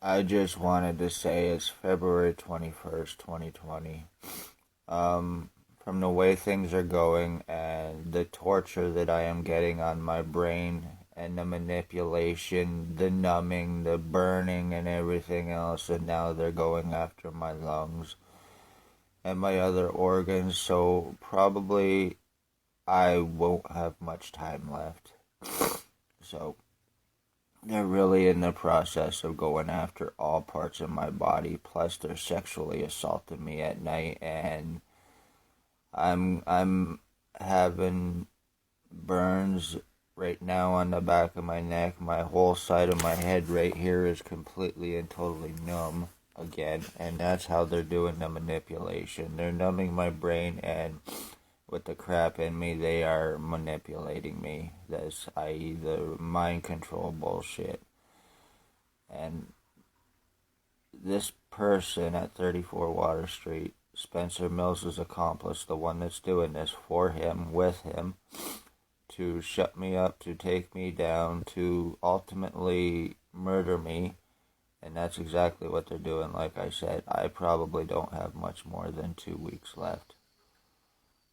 I just wanted to say it's February 21st, 2020. From the way things are going and the torture that I am getting on my brain and the manipulation, the numbing, the burning, and everything else, and now they're going after my lungs and my other organs, so probably I won't have much time left. So they're really in the process of going after all parts of my body, plus they're sexually assaulting me at night, and I'm having burns right now on the back of my neck. My whole side of my head right here is completely and totally numb again, and that's how they're doing the manipulation. They're numbing my brain, and with the crap in me, they are manipulating me. That's i.e. the mind control bullshit. And this person at 34 Water Street, Spencer Mills' accomplice, the one that's doing this for him, with him, to shut me up, to take me down, to ultimately murder me. And that's exactly what they're doing. Like I said, I probably don't have much more than 2 weeks left.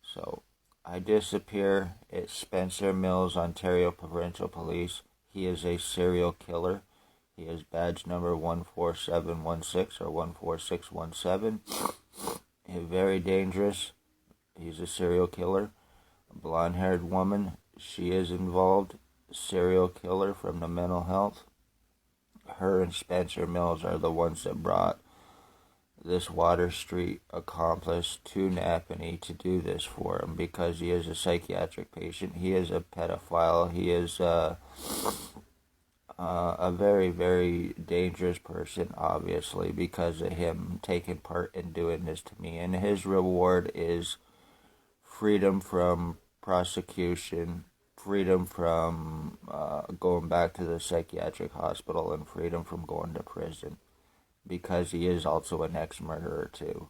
So I disappear. It's Spencer Mills, Ontario Provincial Police. He is a serial killer. He is badge number 14716 or 14617. He's very dangerous. He's a serial killer. A blonde-haired woman. She is involved. Serial killer from the mental health. Her and Spencer Mills are the ones that brought this Water Street accomplice to Napanee to do this for him, because he is a psychiatric patient. He is a pedophile. He is a very, very dangerous person, obviously, because of him taking part in doing this to me. And his reward is freedom from prosecution, freedom from going back to the psychiatric hospital, and freedom from going to prison, because he is also an ex-murderer too.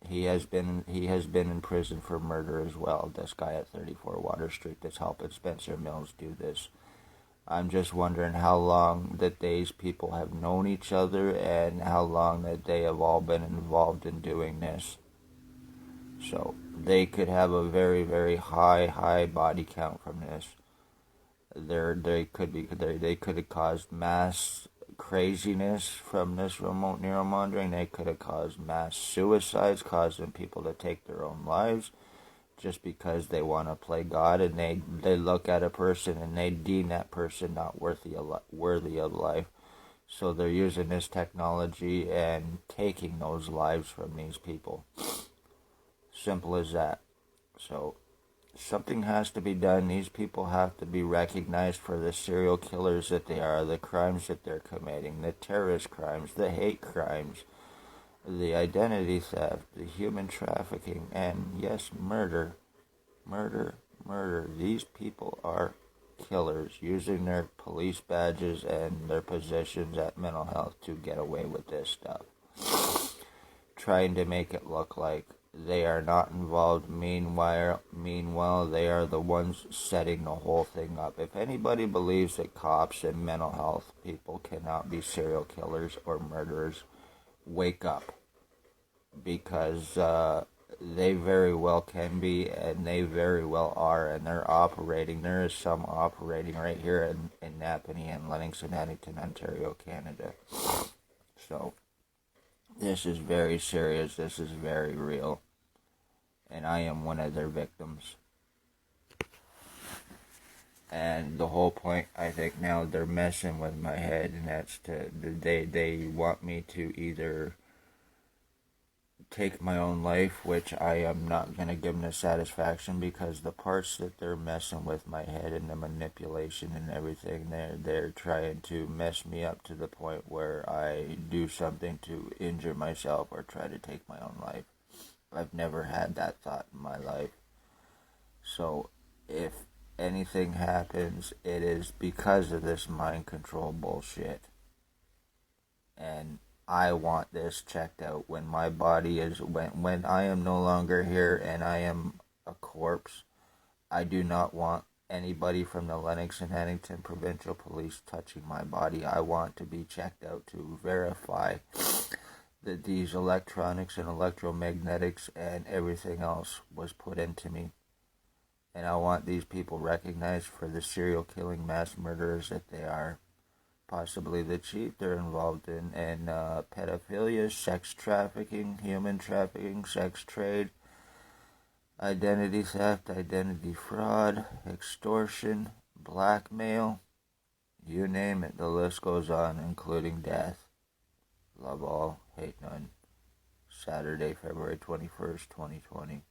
He has been in prison for murder as well. This guy at 34 Water Street that's helping Spencer Mills do this. I'm just wondering how long that these people have known each other, and how long that they have all been involved in doing this. So they could have a very, very high body count from this. They could have caused mass craziness from this remote neuromonitoring. They could have caused mass suicides, causing people to take their own lives just because they want to play God, and they look at a person and they deem that person not worthy of life. So they're using this technology and taking those lives from these people. Simple as that. So something has to be done. These people have to be recognized for the serial killers that they are, the crimes that they're committing, the terrorist crimes, the hate crimes, the identity theft, the human trafficking, and yes, murder. These people are killers using their police badges and their positions at mental health to get away with this stuff. Trying to make it look like they are not involved. Meanwhile, they are the ones setting the whole thing up. If anybody believes that cops and mental health people cannot be serial killers or murderers, wake up. Because they very well can be, and they very well are, and they're operating. There is some operating right here in Napanee and Lennoxton, Addington, Ontario, Canada. So this is very serious. This is very real. And I am one of their victims. And the whole point, I think now, they're messing with my head, and that's they want me to either take my own life, which I am not going to give them the satisfaction, because the parts that they're messing with my head and the manipulation and everything, they're trying to mess me up to the point where I do something to injure myself or try to take my own life. I've never had that thought in my life. So if anything happens, it is because of this mind control bullshit. And I want this checked out. When my body is, when I am no longer here and I am a corpse, I do not want anybody from the Lennox and Huntington Provincial Police touching my body. I want to be checked out to verify that these electronics and electromagnetics and everything else was put into me. And I want these people recognized for the serial killing mass murderers that they are. Possibly the chief they're involved in, and pedophilia, sex trafficking, human trafficking, sex trade, identity theft, identity fraud, extortion, blackmail, you name it, the list goes on, including death. Love all, hate none. Saturday, February 21st, 2020.